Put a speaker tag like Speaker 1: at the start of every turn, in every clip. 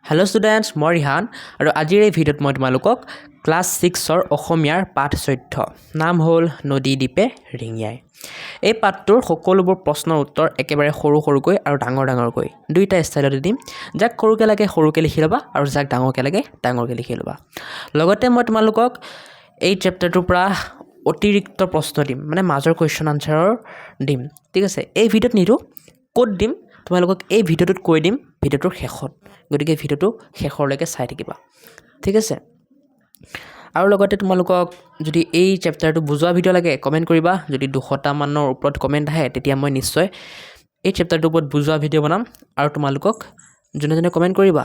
Speaker 1: Hello' students, মই ৰিহান আৰু আজিৰ এই ভিডিঅ'ত মই তোমালোকক ক্লাছ 6ৰ অসমীয়াৰ পাঠ 14 নাম হ'ল নদী দ্বীপে ৰিঙিয়াই। এই পাঠটোৰ সকলোবোৰ প্ৰশ্নৰ উত্তৰ একেবাৰে সৰু সৰুকৈ আৰু ডাঙৰকৈ দুইটা ষ্টাইলতে দিম। যাক সৰুকৈ লাগে সৰুকৈ লিখি ল'বা আৰু যাক ডাঙৰকৈ লাগে ডাঙৰকৈ লিখি ল'বা। লগতে মই তোমালোকক এই চেপ্টাৰটোৰ পৰা অতিৰিক্ত প্ৰশ্ন দিম, মানে মাজৰ কুৱেশ্যন আনচাৰৰ দিম। ঠিক আছে, এই ভিডিঅ'ত নিদিওঁ, ক'ত দিম তোমালোকক এই ভিডিঅ'টোত কৈ দিম ভিডিঅ'টোৰ শেষত। গতিকে ভিডিঅ'টো শেষৰলৈকে চাই থাকিবা, ঠিক আছে। আৰু লগতে তোমালোকক যদি এই চেপ্টাৰটো বুজোৱা ভিডিঅ' লাগে কমেণ্ট কৰিবা। যদি 200টা মানৰ ওপৰত কমেণ্ট আহে তেতিয়া মই নিশ্চয় এই চেপ্টাৰটোৰ ওপৰত বুজোৱা ভিডিঅ' বনাম আৰু তোমালোকক যোনে কমেণ্ট কৰিবা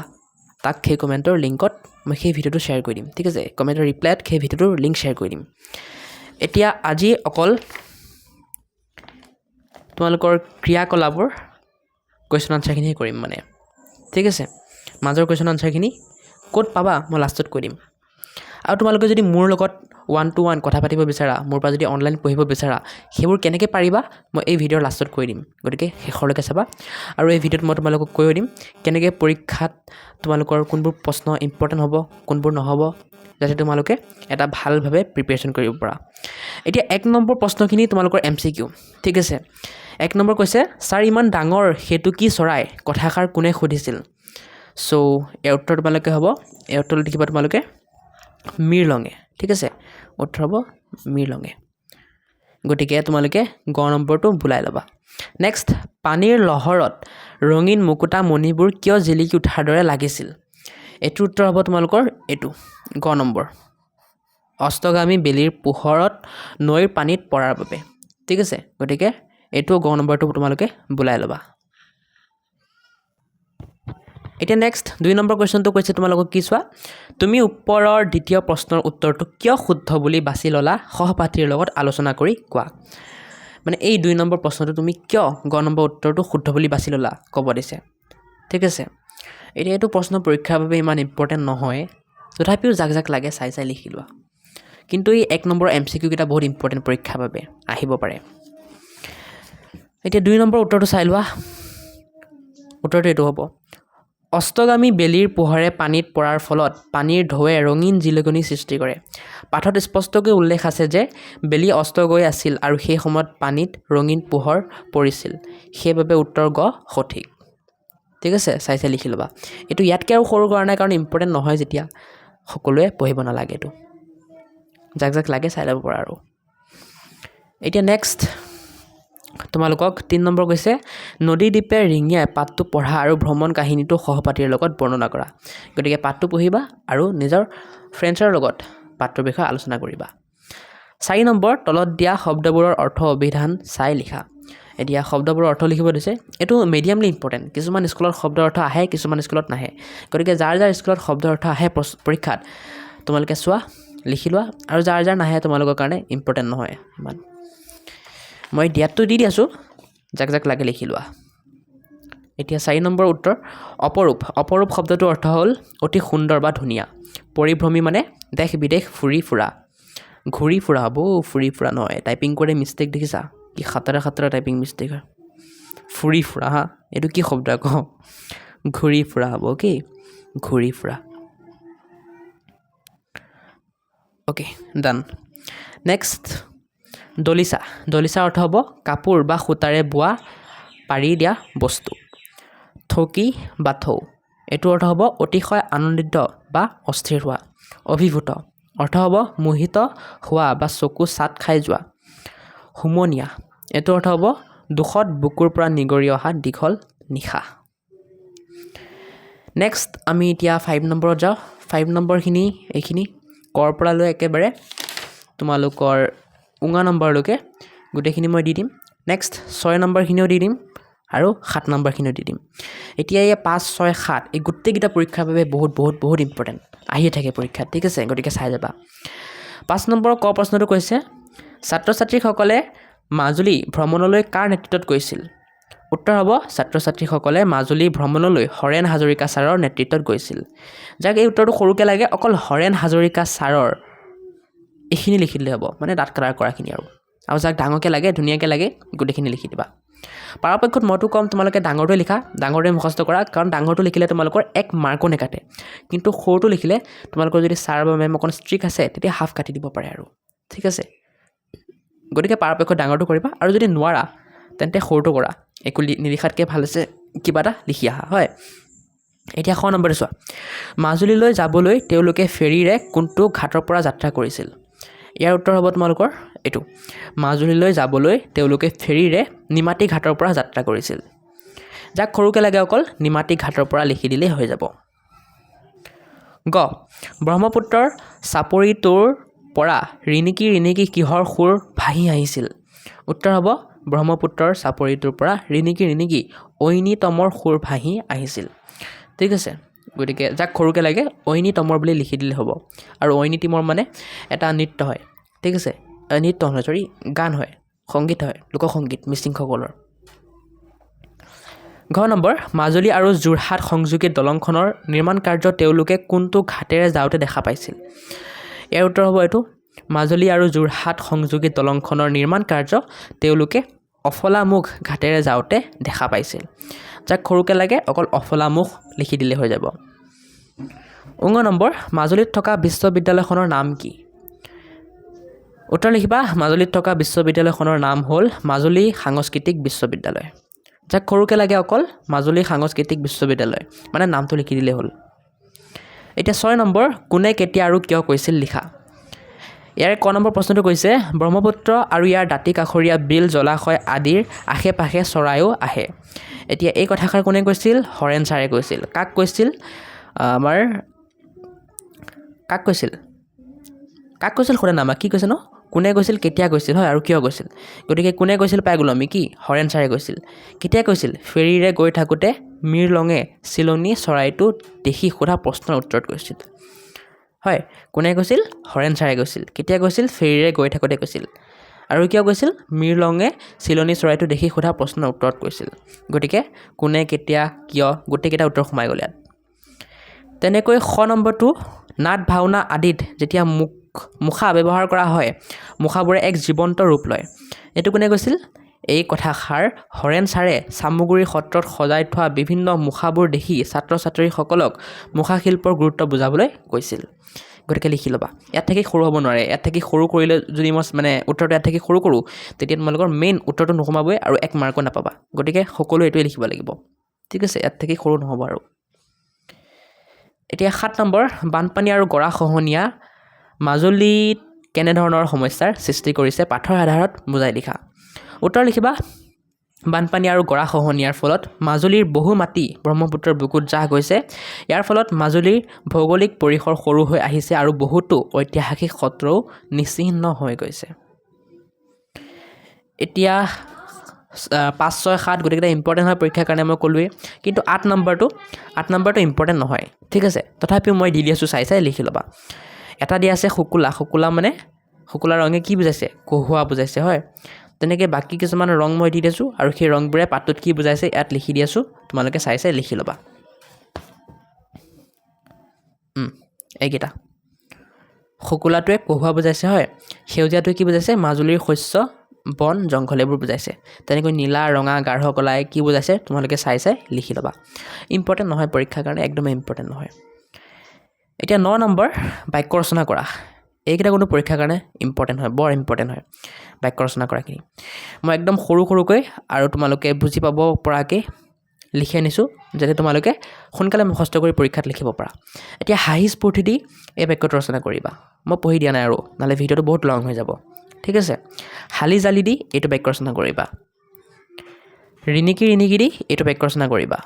Speaker 1: তাক সেই কমেণ্টৰ লিংকত মই সেই ভিডিঅ'টো শ্বেয়াৰ কৰি দিম, ঠিক আছে। কমেণ্টৰ ৰিপ্লাইত সেই ভিডিঅ'টোৰ লিংক শ্বেয়াৰ কৰি দিম। এতিয়া আজি অকল তোমালোকৰ ক্ৰিয়াকলাপৰ কুৱেশ্যন আনচাৰখিনিহে কৰিম মানে, ঠিক আছে। মাজৰ কুৱেশ্যন আনচাৰখিনি ক'ত পাবা মই লাষ্টত কৈ দিম। আৰু তোমালোকে যদি মোৰ লগত 1-to-1 কথা পাতিব বিচাৰা, মোৰ পৰা যদি অনলাইন পঢ়িব বিচাৰা, সেইবোৰ কেনেকৈ পাৰিবা মই এই ভিডিঅ'ৰ লাষ্টত কৈ দিম। গতিকে শেষৰলৈকে চাবা। আৰু এই ভিডিঅ'ত মই তোমালোকক কৈ দিম কেনেকৈ পৰীক্ষাত তোমালোকৰ কোনবোৰ প্ৰশ্ন ইম্পৰ্টেণ্ট হ'ব, কোনবোৰ নহ'ব, যাতে তোমালোকে এটা ভালভাৱে প্ৰিপেৰেশ্যন কৰিব পাৰা। এতিয়া 1 নম্বৰ প্ৰশ্নখিনি তোমালোকৰ MCQ, ঠিক আছে। 1 নম্বৰ কৈছে, ছাৰ ইমান ডাঙৰ সেইটো কি চৰাই, কথাষাৰ কোনে সুধিছিল। চ' ইয়াৰ উত্তৰ তোমালোকে হ'ব, এই উত্তৰ লিখিবা তোমালোকে মৃগঙে, ঠিক আছে। উত্তৰ হ'ব মৃগঙে। গতিকে তোমালোকে গ নম্বৰটো বোলাই ল'বা। নেক্সট, পানীৰ লহৰত ৰঙীন মুকুতা মণিবোৰ কিয় জিলিকি উঠাৰ দৰে লাগিছিল। এইটোৰ উত্তৰ হ'ব তোমালোকৰ এইটো গ নম্বৰ, অস্তগামী বেলিৰ পোহৰত নৈৰ পানীত পৰাৰ বাবে, ঠিক আছে। গতিকে এইটো গ নম্বৰটো তোমালোকে বোলাই ল'বা। এতিয়া নেক্সট 2 নম্বৰ কুৱেশ্যনটো কৈছে তোমালোকক কি চোৱা, তুমি ওপৰৰ দ্বিতীয় প্ৰশ্নৰ উত্তৰটো কিয় শুদ্ধ বুলি বাছি ল'লা, সহপাঠীৰ লগত আলোচনা কৰি কোৱা। মানে এই 2 নম্বৰ প্ৰশ্নটো তুমি কিয় গ নম্বৰ উত্তৰটো শুদ্ধ বুলি বাছি ল'লা ক'ব দিছে, ঠিক আছে। এতিয়া এইটো প্ৰশ্ন পৰীক্ষাৰ বাবে ইমান ইম্পৰ্টেণ্ট নহয়, তথাপিও যাক লাগে চাই লিখি লোৱা। কিন্তু এই 1 নম্বৰ MCQ কেইটা বহুত ইম্পৰ্টেণ্ট পৰীক্ষাৰ বাবে আহিব পাৰে। এতিয়া 2 নম্বৰ উত্তৰটো চাই লোৱা। উত্তৰটো এইটো হ'ব, অস্তগামী বেলিৰ পোহৰে পানীত পৰাৰ ফলত পানীৰ ঢৌৱে ৰঙীন জিলিকনি সৃষ্টি কৰে। পাঠত স্পষ্টকৈ উল্লেখ আছে যে বেলি অস্ত গৈ আছিল আৰু সেই সময়ত পানীত ৰঙীন পোহৰ পৰিছিল, সেইবাবে উত্তৰ গ সঠিক, ঠিক আছে। চাই লিখি ল'বা। এইটো ইয়াতকৈ আৰু সৰু কৰা নাই, কাৰণ ইম্পৰ্টেণ্ট নহয় যেতিয়া সকলোৱে পঢ়িব নালাগে। এইটো যাক লাগে চাই ল'ব পৰা আৰু। এতিয়া নেক্সট তোমালোকক 3 নম্বৰ কৈছে, নদী দ্বীপে ৰিঙিয়াই পাঠটো পঢ়া আৰু ভ্ৰমণ কাহিনীটো সহপাঠীৰ লগত বৰ্ণনা কৰা। গতিকে পাঠটো পঢ়িবা আৰু নিজৰ ফ্ৰেণ্ডছৰ লগত পাঠটোৰ বিষয়ে আলোচনা কৰিবা। 4 নম্বৰ, তলত দিয়া শব্দবোৰৰ অৰ্থ অভিধান চাই লিখা। এতিয়া শব্দবোৰৰ অৰ্থ লিখিব দিছে। এইটো মিডিয়ামলি ইম্পৰ্টেণ্ট। কিছুমান স্কুলত শব্দৰ অৰ্থ আহে, কিছুমান স্কুলত নাহে। গতিকে যাৰ স্কুলত শব্দৰ অৰ্থ আহে পৰীক্ষাত তোমালোকে চোৱা, লিখি লোৱা, আৰু যাৰ নাহে তোমালোকৰ কাৰণে ইম্পৰ্টেণ্ট নহয় ইমান। মই দিয়াতটো দি আছোঁ, যাক লাগে লিখি লোৱা। এতিয়া 4 নম্বৰ উত্তৰ, অপৰূপ শব্দটোৰ অৰ্থ হ'ল অতি সুন্দৰ বা ধুনীয়া। পৰিভ্ৰমী মানে দেশ বিদেশ ঘূৰি ফুৰা হ'ব, ফুৰি ফুৰা নহয়। টাইপিং কৰি মিষ্টেক দেখিছা, কি খাতৰা টাইপিং মিষ্টেক হয়। ফুৰি ফুৰা, হা, এইটো কি শব্দ আকৌ, ঘূৰি ফুৰা হ'ব, অ'কে, ঘূৰি ফুৰা। অ'কে, ডান। নেক্সট, দলিচা অৰ্থ হ'ব কাপোৰ বা সূতাৰে বোৱা পাৰি দিয়া বস্তু। থৌকি বা থৌ, এইটো অৰ্থ হ'ব অতিশয় আনন্দিত বা অস্থিৰ হোৱা। অভিভূত অৰ্থ হ'ব মোহিত হোৱা বা চকু চাট খাই যোৱা। হুমনীয়া, এইটো অৰ্থ হ'ব দুখত বুকুৰ পৰা নিগৰি অহা দীঘল নিশা। নেক্সট আমি এতিয়া 5 নম্বৰত যাওঁ। 5 নম্বৰখিনি এইখিনি কৰ পৰা লৈ একেবাৰে তোমালোকৰ উঙা নম্বৰলৈকে গোটেইখিনি মই দি দিম। নেক্সট 6 নম্বৰখিনিও দি দিম আৰু 7 নম্বৰখিনিও দি দিম। এতিয়া এই 5, 6, 7 এই গোটেইকেইটা পৰীক্ষাৰ বাবে বহুত ইম্পৰ্টেণ্ট আহিয়ে থাকে পৰীক্ষাত, ঠিক আছে। গতিকে চাই যাবা। 5 নম্বৰৰ ক প্ৰশ্নটো কৈছে, ছাত্ৰ ছাত্ৰীসকলে মাজুলী ভ্ৰমণলৈ কাৰ নেতৃত্বত গৈছিল। উত্তৰ হ'ব, ছাত্ৰ ছাত্ৰীসকলে মাজুলী ভ্ৰমণলৈ হৰেণ হাজৰিকা ছাৰৰ নেতৃত্বত গৈছিল। যাক এই উত্তৰটো সৰুকৈ লাগে, অকল হৰেণ হাজৰিকা ছাৰৰ এইখিনি লিখি দিলে হ'ব, মানে দাঁত কাটাৰ কৰাখিনি আৰু যাক ডাঙৰকৈ লাগে, ধুনীয়াকৈ লাগে, গোটেইখিনি লিখি দিবা। পৰাপক্ষত মইতো ক'ম তোমালোকে ডাঙৰটোৱে লিখা, ডাঙৰটোৱে মুখস্থ কৰা, কাৰণ ডাঙৰটো লিখিলে তোমালোকৰ 1 মাৰ্কো নেকাটে, কিন্তু সৰুটো লিখিলে তোমালোকৰ যদি ছাৰ বা মেম অকণ ষ্ট্ৰিক আছে তেতিয়া হাফ কাটি দিব পাৰে আৰু, ঠিক আছে। গতিকে পৰাপক্ষত ডাঙৰটো কৰিবা, আৰু যদি নোৱাৰা তেন্তে সৰুটো কৰা, একো নিলিখাতকৈ ভাল আছে কিবা এটা লিখি আহা, হয়। এতিয়া 6 নম্বৰটো চোৱা, মাজুলীলৈ যাবলৈ তেওঁলোকে ফেৰীৰে কোনটো ঘাটৰ পৰা যাত্ৰা কৰিছিল? ইয়াৰ উত্তৰ হ'ব তোমালোকৰ এইটো, মাজুলীলৈ যাবলৈ তেওঁলোকে ফেৰীৰে নিমাতী ঘাটৰ পৰা যাত্ৰা কৰিছিল। যাক সৰুকৈ লাগে অকল নিমাতী ঘাটৰ পৰা লিখি দিলেই হৈ যাব। গ, ব্ৰহ্মপুত্ৰৰ চাপৰিটোৰ পৰা ৰিণিকি ৰিণিকি কিহৰ সুৰ ভাহি আহিছিল? উত্তৰ হ'ব ব্ৰহ্মপুত্ৰৰ চাপৰিটোৰ পৰা ৰিণিকি ৰিণিকি ঐনিতমৰ সুৰ ভাহি আহিছিল, ঠিক আছে। গতিকে যাক সৰুকৈ লাগে ঐনিতমৰ বুলি লিখি দিলে হ'ব। আৰু ঐনিতমৰ মানে এটা নৃত্য হয়, ঠিক আছে, নৃত্য নহয় চৰি গান হয়, সংগীত হয়, লোকসংগীত মিচিংসকলৰ। ঘ নম্বৰ, মাজুলী আৰু যোৰহাট সংযোগী দলংখনৰ নিৰ্মাণ কাৰ্য তেওঁলোকে কোনটো ঘাটেৰে যাওঁতে দেখা পাইছিল? ইয়াৰ উত্তৰ হ'ব এইটো, মাজুলী আৰু যোৰহাট সংযোগী দলংখনৰ নিৰ্মাণ কাৰ্য তেওঁলোকে অফলামুখ ঘাটেৰে যাওঁতে দেখা পাইছিল। যাক সৰুকৈ লাগে অকল অফলামুখ লিখি দিলে হৈ যাব। ঙ নম্বৰ, মাজুলীত থকা বিশ্ববিদ্যালয়খনৰ নাম কি? উত্তৰ লিখিবা, মাজুলীত থকা বিশ্ববিদ্যালয়খনৰ নাম হ'ল মাজুলী সাংস্কৃতিক বিশ্ববিদ্যালয়। যাক সৰুকৈ লাগে অকল মাজুলী সাংস্কৃতিক বিশ্ববিদ্যালয়, মানে নামটো লিখি দিলেই হ'ল। এতিয়া 6 নম্বৰ, কোনে কেতিয়া আৰু কিয় কৈছিল লিখা। ইয়াৰে ক নম্বৰ প্ৰশ্নটো কৈছে, ব্ৰহ্মপুত্ৰ আৰু ইয়াৰ দাঁতি কাষৰীয়া বিল জলাশয় আদিৰ আশে পাশে চৰাইও আহে। এতিয়া এই কথাষাৰ কোনে কৈছিল? হৰেণ ছাৰে কৈছিল। কাক কৈছিল? কাক কৈছিল শুনে নামা কি কৈছে ন? কোনে কৈছিল, কেতিয়া কৈছিল, হয়, আৰু কিয় কৈছিল? গতিকে কোনে কৈছিল পাই গ'লো আমি, কি হৰেণ ছাৰে কৈছিল। কেতিয়া কৈছিল? ফেৰীৰে গৈ থাকোঁতে মিৰলঙে চিলনী চৰাইটো দেখি সোধা প্ৰশ্নৰ উত্তৰত কৈছিল, হয়। কোনে কৈছিল? হৰেণ ছাৰে কৈছিল। কেতিয়া কৈছিল? ফেৰীৰে গৈ থাকোঁতে কৈছিল। আৰু কিয় কৈছিল? মিৰলঙে চিলনী চৰাইটো দেখি সোধা প্ৰশ্নৰ উত্তৰত কৈছিল। গতিকে কোনে, কেতিয়া, কিয় গোটেইকেইটা উত্তৰ সোমাই গ'ল ইয়াত। তেনেকৈ খ নম্বৰটো, নাট ভাওনা আদিত যেতিয়া মুখা ব্যৱহাৰ কৰা হয় মুখাবোৰে এক জীৱন্ত ৰূপ লয়। এইটো কোনে কৈছিল? এই কথাষাৰ হৰেণ ছাৰে চামগুৰি সত্ৰত সজাই থোৱা বিভিন্ন মুখাবোৰ দেখি ছাত্ৰ ছাত্ৰীসকলক মুখা শিল্পৰ গুৰুত্ব বুজাবলৈ কৈছিল। গতিকে লিখি ল'বা, ইয়াত থাকি সৰু হ'ব নোৱাৰে। ইয়াত থাকি সৰু কৰিলে যদি মই উত্তৰটো ইয়াত থাকি সৰু কৰোঁ তেতিয়া তোমালোকৰ মেইন উত্তৰটো নোসোমাবই আৰু 1 মাৰ্কো নাপাবা। গতিকে সকলো এইটোৱে লিখিব লাগিব, ঠিক আছে, ইয়াত থাকি সৰু নহ'ব আৰু। এতিয়া 7 নম্বৰ, বানপানী আৰু গৰাখহনীয়া মাজুলীত কেনেধৰণৰ সমস্যাৰ সৃষ্টি কৰিছে পাঠৰ আধাৰত বুজাই লিখা। উত্তৰ লিখিবা, বানপানী আৰু গৰাখহনীয়াৰ ফলত মাজুলীৰ বহু মাটি ব্ৰহ্মপুত্ৰৰ বুকুত জাহ গৈছে। ইয়াৰ ফলত মাজুলীৰ ভৌগোলিক পৰিসৰ সৰু হৈ আহিছে আৰু বহুতো ঐতিহাসিক সত্ৰও নিশ্চিহ্ন হৈ গৈছে। এতিয়া 5, 6, 7 গোটেইকেইটা ইম্পৰ্টেণ্ট হয় পৰীক্ষাৰ কাৰণে মই ক'লোৱেই, কিন্তু 8 নম্বৰটো ইম্পৰ্টেণ্ট নহয়, ঠিক আছে। তথাপিও মই দি আছোঁ, চাই লিখি ল'বা। এটা দিয়া আছে শুকুলা, শুকুলা মানে শুকুলা ৰঙে কি বুজাইছে? কহুৱা বুজাইছে, হয়। তেনেকৈ বাকী কিছুমান ৰং মই দি দিছোঁ আৰু সেই ৰংবোৰে পাতটোত কি বুজাইছে ইয়াত লিখি দি আছোঁ, তোমালোকে চাই লিখি ল'বা। এইকেইটা শুকুলাটোৱে কহুৱা বুজাইছে, হয়। সেউজীয়াটোৱে কি বুজাইছে? মাজুলীৰ শস্য বন জংঘল এইবোৰ বুজাইছে। তেনেকৈ নীলা, ৰঙা, গাঢ় কলাই কি বুজাইছে তোমালোকে চাই লিখি ল'বা। ইম্পৰ্টেণ্ট নহয় পৰীক্ষাৰ কাৰণে, একদমেই ইম্পৰ্টেণ্ট নহয়। এতিয়া 9 নম্বৰ, বাক্য ৰচনা কৰা। এইকেইটা কোনো পৰীক্ষাৰ কাৰণে ইম্পৰ্টেণ্ট হয়, বৰ ইম্পৰ্টেণ্ট হয় বাক্য ৰচনা কৰাখিনি। মই একদম সৰুকৈ আৰু তোমালোকে বুজি পাব পৰাকৈ লিখি আনিছোঁ, যাতে তোমালোকে সোনকালে মুখস্থ কৰি পৰীক্ষাত লিখিব পাৰা। এতিয়া হাঁহি স্ফূৰ্তি দি এই বাক্যটো ৰচনা কৰিবা। মই পঢ়ি দিয়া নাই আৰু, নহ'লে ভিডিঅ'টো বহুত লং হৈ যাব, ঠিক আছে। হালি জালি দি এইটো বাক্য ৰচনা কৰিবা। ৰিণিকি ৰিণিকি দি এইটো বাক্য ৰচনা কৰিবা।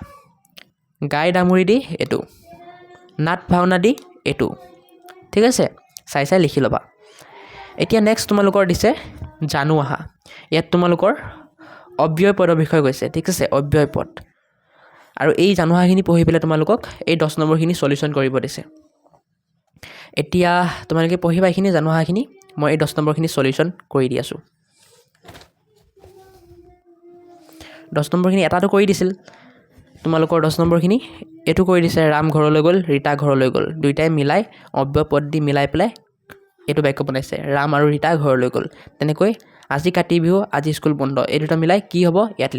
Speaker 1: গাই ডামুৰি দি এইটো। নাট ভাওনা দি এইটো, ঠিক আছে। চাই লিখি ল'বা। এতিয়া নেক্সট তোমালোকৰ দিছে জানো আহা। ইয়াত তোমালোকৰ অব্যয় পদৰ বিষয়ে কৈছে, ঠিক আছে, অব্যয় পদ। আৰু এই জানো আহাখিনি পঢ়ি পেলাই তোমালোকক এই 10 নম্বৰখিনি সলিউশ্যন কৰিব দিছে। এতিয়া তোমালোকে পঢ়িবা এইখিনি জানো আহাখিনি, মই এই 10 নম্বৰখিনি সলিউশ্যন কৰি দি আছোঁ। 10 নম্বৰখিনি এটাটো কৰি দিছিল তোমালোকৰ, 10 নম্বৰখিনি এইটো কৰি দিছে, ৰাম ঘৰলৈ গ'ল, ৰীতা ঘৰলৈ গ'ল, দুইটাই মিলাই অব্যয় পদ দি মিলাই পেলাই এইটো বাক্য বনাইছে, ৰাম আৰু ৰীতা ঘৰলৈ গ'ল। তেনেকৈ আজি কাতি বিহু আজি স্কুল বন্ধ এই দুটা মিলাই কি হ'ব ইয়াত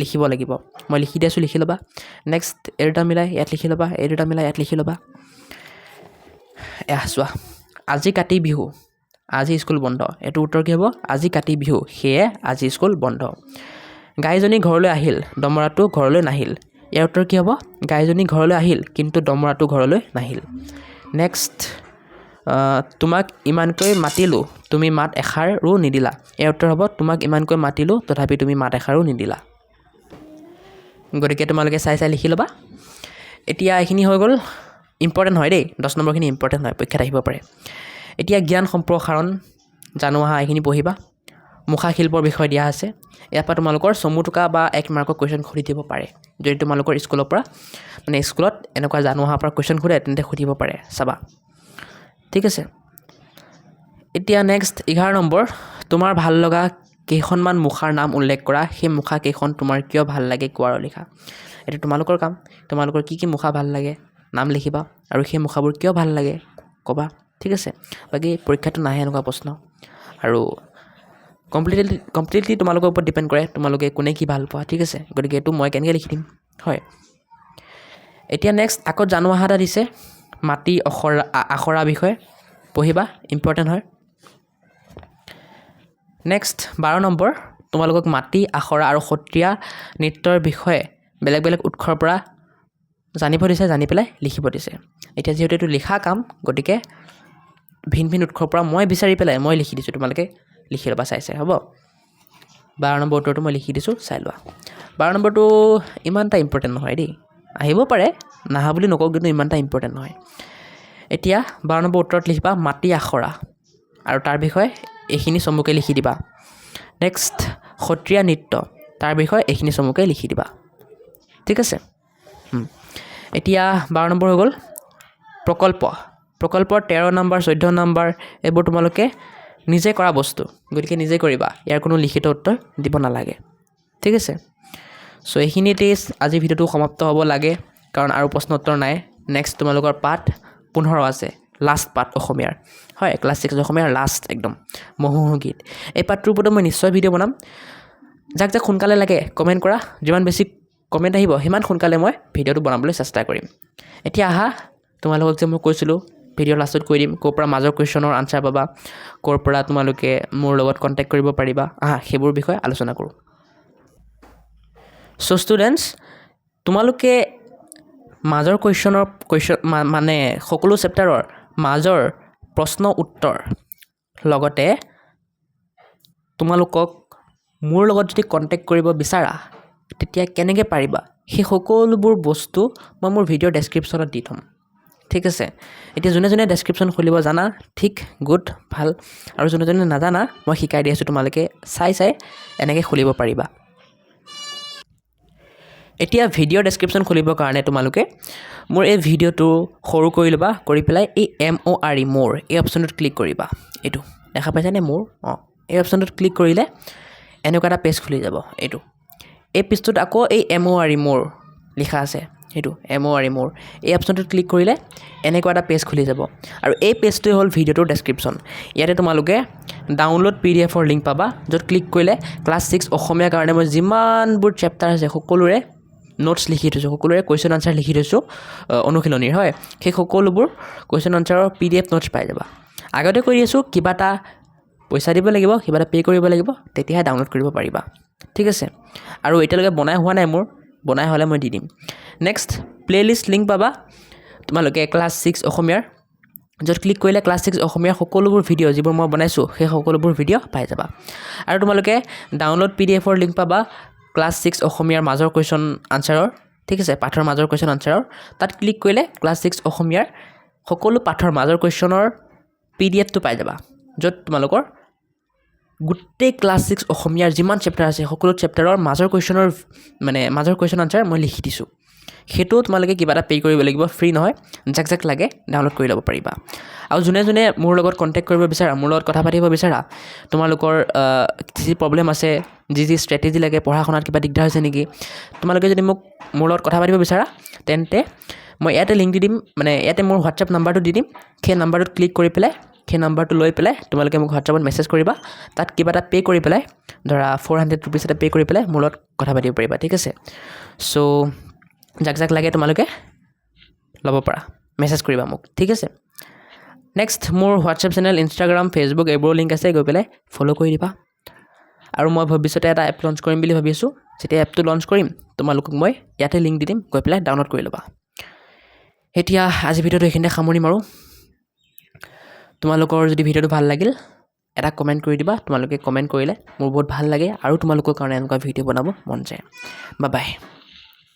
Speaker 1: লিখিব লাগিব মই লিখি দিছো লিখি ল'বা নেক্সট এই দুটা মিলাই ইয়াত লিখি ল'বা এই দুটা মিলাই ইয়াত লিখি ল'বা চোৱা আজি কাতি বিহু আজি স্কুল বন্ধ এইটো উত্তৰ কি হ'ব আজি কাতি বিহু সেয়ে আজি স্কুল বন্ধ গাইজনী ঘৰলৈ আহিল দমৰাটো ঘৰলৈ নাহিল ইয়াৰ উত্তৰ কি হ'ব গাইজনী ঘৰলৈ আহিল কিন্তু দমৰাটো ঘৰলৈ নাহিল নেক্সট তোমাক ইমানকৈ মাতিলোঁ তুমি মাত এষাৰো নিদিলা ইয়াৰ উত্তৰ হ'ব তোমাক ইমানকৈ মাতিলোঁ তথাপি তুমি মাত এষাৰো নিদিলা গতিকে তোমালোকে চাই লিখি ল'বা এতিয়া এইখিনি হৈ গ'ল ইম্পৰ্টেণ্ট হয় দেই 10 নম্বৰখিনি ইম্পৰ্টেণ্ট হয় পৰীক্ষাত আহিব পাৰে এতিয়া জ্ঞান সম্প্ৰসাৰণ জানো আহা এইখিনি পঢ়িবা মুখা শিল্পৰ বিষয়ে দিয়া আছে ইয়াৰ পৰা তোমালোকৰ চমু টোকা বা 1 মাৰ্কৰ কুৱেশ্যন সুধি দিব পাৰে যদি তোমালোকৰ স্কুলৰ পৰা মানে স্কুলত এনেকুৱা জানো আহাৰ পৰা কুৱেশ্যন সুধে তেন্তে সুধিব পাৰে চাবা ঠিক আছে এতিয়া নেক্সট 11 নম্বৰ তোমাৰ ভাল লগা কেইখনমান মুখাৰ নাম উল্লেখ কৰা সেই মুখা কেইখন তোমাৰ কিয় ভাল লাগে কোৱাৰ লিখা এটা তোমালোকৰ কাম তোমালোকৰ কি মুখা ভাল লাগে নাম লিখিবা আৰু সেই মুখাবোৰ কিয় ভাল লাগে ক'বা ঠিক আছে বাকি পৰীক্ষাটো নাহে এনেকুৱা প্ৰশ্ন আৰু কমপ্লিটলি তোমালোকৰ ওপৰত ডিপেণ্ড কৰে তোমালোকে কোনে কি ভাল পোৱা ঠিক আছে গতিকে এইটো মই কেনেকৈ লিখি দিম হয় এতিয়া নেক্সট আকৌ জানো আহা এটা দিছে মাটি আখৰা বিষয়ে পঢ়িবা ইম্পৰ্টেণ্ট হয় নেক্সট 12 নম্বৰ তোমালোকক মাটি আখৰা আৰু সত্ৰীয়া নৃত্যৰ বিষয়ে বেলেগ বেলেগ উৎসৰ পৰা জানিব দিছে জানি পেলাই লিখিব দিছে এতিয়া যেহেতু এইটো লিখা কাম গতিকে ভিন উৎসৰ পৰা মই বিচাৰি পেলাই মই লিখি দিছোঁ তোমালোকে লিখি ল'বা চাই হ'ব 12 নম্বৰ উত্তৰটো মই লিখি দিছোঁ চাই লোৱা 12 নম্বৰটো ইমান এটা ইম্পৰ্টেণ্ট নহয় দেই আহিব পাৰে নাহা বুলি নকওঁ কিন্তু ইমান এটা ইম্পৰ্টেণ্ট নহয় এতিয়া 12 নম্বৰ উত্তৰত লিখিবা মাটি আখৰা আৰু তাৰ বিষয়ে এইখিনি চমুকৈ লিখি দিবা নেক্সট সত্ৰীয়া নৃত্য তাৰ বিষয়ে এইখিনি চমুকৈ লিখি দিবা ঠিক আছে এতিয়া 12 নম্বৰ হৈ গ'ল প্ৰকল্পৰ 13 নম্বৰ 14 নম্বৰ এইবোৰ তোমালোকে নিজে কৰা বস্তু গতিকে নিজে কৰিবা ইয়াৰ কোনো লিখিত উত্তৰ দিব নালাগে ঠিক আছে সো এইখিনিতে আজি ভিডিওটো সমাপ্ত হ'ব লাগে কাৰণ আৰু প্ৰশ্ন উত্তৰ নাই নেক্সট তোমালোকৰ পাঠ 15 আছে লাষ্ট পাঠ অসমীয়াৰ হয় ক্লাছ 6 অসমীয়াৰ লাষ্ট একদম মহোহ গীত এই পাঠটোৰ ওপৰত মই নিশ্চয় ভিডিও বনাম যাক সোনকালে লাগে কমেণ্ট কৰা যিমান বেছি কমেণ্ট আহিব সিমান সোনকালে মই ভিডিওটো বনাবলৈ চেষ্টা কৰিম এতিয়া আহা তোমালোকক যে মই কৈছিলোঁ ভিডিও লাষ্টত কৈ দিম ক'ৰ পৰা মাজৰ কুৱেশ্যনৰ আনচাৰ পাবা ক'ৰ পৰা তোমালোকে মোৰ লগত কণ্টেক্ট কৰিব পাৰিবা আহা সেইবোৰ বিষয়ে আলোচনা কৰোঁ সো ষ্টুডেণ্টছ তোমালোকে মাজৰ কুৱেশ্যন মানে সকলো চেপ্টাৰৰ মাজৰ প্ৰশ্ন উত্তৰ লগতে তোমালোকক মোৰ লগত যদি কণ্টেক্ট কৰিব বিচাৰা তেতিয়া কেনেকৈ পাৰিবা সেই সকলোবোৰ বস্তু মই মোৰ ভিডিঅ'ৰ ডেছক্ৰিপশ্যনত দি থ'ম ঠিক আছে এতিয়া যোনে ডেছক্ৰিপশ্যন খুলিব জানা ঠিক গুড ভাল আৰু যোনে নাজানা মই শিকাই দি আছোঁ তোমালোকে চাই এনেকৈ খুলিব পাৰিবা এতিয়া ভিডিঅ'ৰ ডেছক্ৰিপশ্যন খুলিবৰ কাৰণে তোমালোকে মোৰ এই ভিডিঅ'টো সৰু কৰি ল'বা কৰি পেলাই এই MORE মোৰ এই অপশ্যনটোত ক্লিক কৰিবা এইটো দেখা পাইছানে মোৰ এই অপশ্যনটোত ক্লিক কৰিলে এনেকুৱা এটা পেজ খুলি যাব এইটো এই পেজটোত আকৌ এই MORE মোৰ লিখা আছে সেইটো MORE মোৰ এই অপশ্যনটোত ক্লিক কৰিলে এনেকুৱা এটা পেজ খুলি যাব আৰু এই পেজটোৱে হ'ল ভিডিঅ'টোৰ ডেছক্ৰিপশ্যন ইয়াতে তোমালোকে ডাউনলোড PDFৰ লিংক পাবা য'ত ক্লিক কৰিলে ক্লাছ 6 অসমীয়াৰ কাৰণে মই যিমানবোৰ চেপ্টাৰ আছে সকলোৰে নোটছ লিখি থৈছোঁ সকলোৰে কুৱেশ্যন আনচাৰ লিখি থৈছোঁ অনুশীলনীৰ হয় সেই সকলোবোৰ কুৱেশ্যন আনচাৰৰ PDF নোটছ পাই যাবা আগতে কৰি আছোঁ কিবা এটা পইচা দিব লাগিব কিবা এটা পে' কৰিব লাগিব তেতিয়াহে ডাউনলোড কৰিব পাৰিবা ঠিক আছে আৰু এতিয়ালৈকে বনাই হোৱা নাই মোৰ বনাই হ'লে মই দি দিম নেক্সট প্লেলিষ্ট লিংক পাবা তোমালোকে ক্লাছ 6 অসমীয়াৰ য'ত ক্লিক কৰিলে ক্লাছ 6 অসমীয়াৰ সকলোবোৰ ভিডিঅ' যিবোৰ মই বনাইছোঁ সেই সকলোবোৰ ভিডিঅ' পাই যাবা আৰু তোমালোকে ডাউনলোড PDFৰ লিংক পাবা ক্লাছ 6 অসমীয়াৰ মাজৰ কুৱেশ্যন আনচাৰৰ ঠিক আছে পাঠৰ মাজৰ কুৱেশ্যন আনচাৰৰ তাত ক্লিক কৰিলে ক্লাছ 6 অসমীয়াৰ সকলো পাঠৰ মাজৰ কুৱেশ্যনৰ PDFটো পাই যাবা য'ত তোমালোকৰ গোটেই ক্লাছ 6 অসমীয়াৰ যিমান চেপ্টাৰ আছে সকলো চেপ্টাৰৰ মাজৰ কুৱেশ্যন আনচাৰ মই লিখি দিছোঁ সেইটো তোমালোকে কিবা এটা পে' কৰিব লাগিব ফ্ৰী নহয় যাক লাগে ডাউনলোড কৰি ল'ব পাৰিবা আৰু যোনে মোৰ লগত কণ্টেক্ট কৰিব বিচাৰা মোৰ লগত কথা পাতিব বিচাৰা তোমালোকৰ যি প্ৰব্লেম আছে যি ষ্ট্ৰেটেজি লাগে পঢ়া শুনাত কিবা দিগদাৰ হৈছে নেকি তোমালোকে যদি মোৰ লগত কথা পাতিব বিচাৰা তেন্তে মই ইয়াতে লিংক দি দিম মানে ইয়াতে মোৰ হোৱাটছএপ নাম্বাৰটো দি দিম সেই নাম্বাৰটোত ক্লিক কৰি পেলাই সেই নাম্বাৰটো লৈ পেলাই তোমালোকে মোক হোৱাটছআপত মেছেজ কৰিবা তাত কিবা এটা পে' কৰি পেলাই ধৰা 400 ৰুপিজ এটা পে' কৰি পেলাই মোৰ লগত কথা পাতিব পাৰিবা ঠিক আছে চ' যাক যাক লাগে তোমালোকে ল'ব পাৰা মেছেজ কৰিবা মোক ঠিক আছে নেক্সট মোৰ হোৱাটছআপ চেনেল ইনষ্টাগ্ৰাম ফেচবুক এইবোৰৰ লিংক আছে গৈ পেলাই ফ'ল' কৰি দিবা আৰু মই ভৱিষ্যতে এটা এপ লঞ্চ কৰিম বুলি ভাবি আছোঁ যেতিয়া এপটো লঞ্চ কৰিম তোমালোকক মই ইয়াতে লিংক দি দিম গৈ পেলাই ডাউনলোড কৰি ল'বা এতিয়া আজি ভিডিঅ'টো এইখিনিতে সামৰি মাৰোঁ তোমালোকৰ যদি ভিডিঅ'টো ভাল লাগিল এটা কমেণ্ট কৰি দিবা তোমালোকে কমেণ্ট কৰিলে মোৰ বহুত ভাল লাগে আৰু তোমালোকৰ কাৰণে এনেকুৱা ভিডিঅ' বনাব মন যায় বাই বাই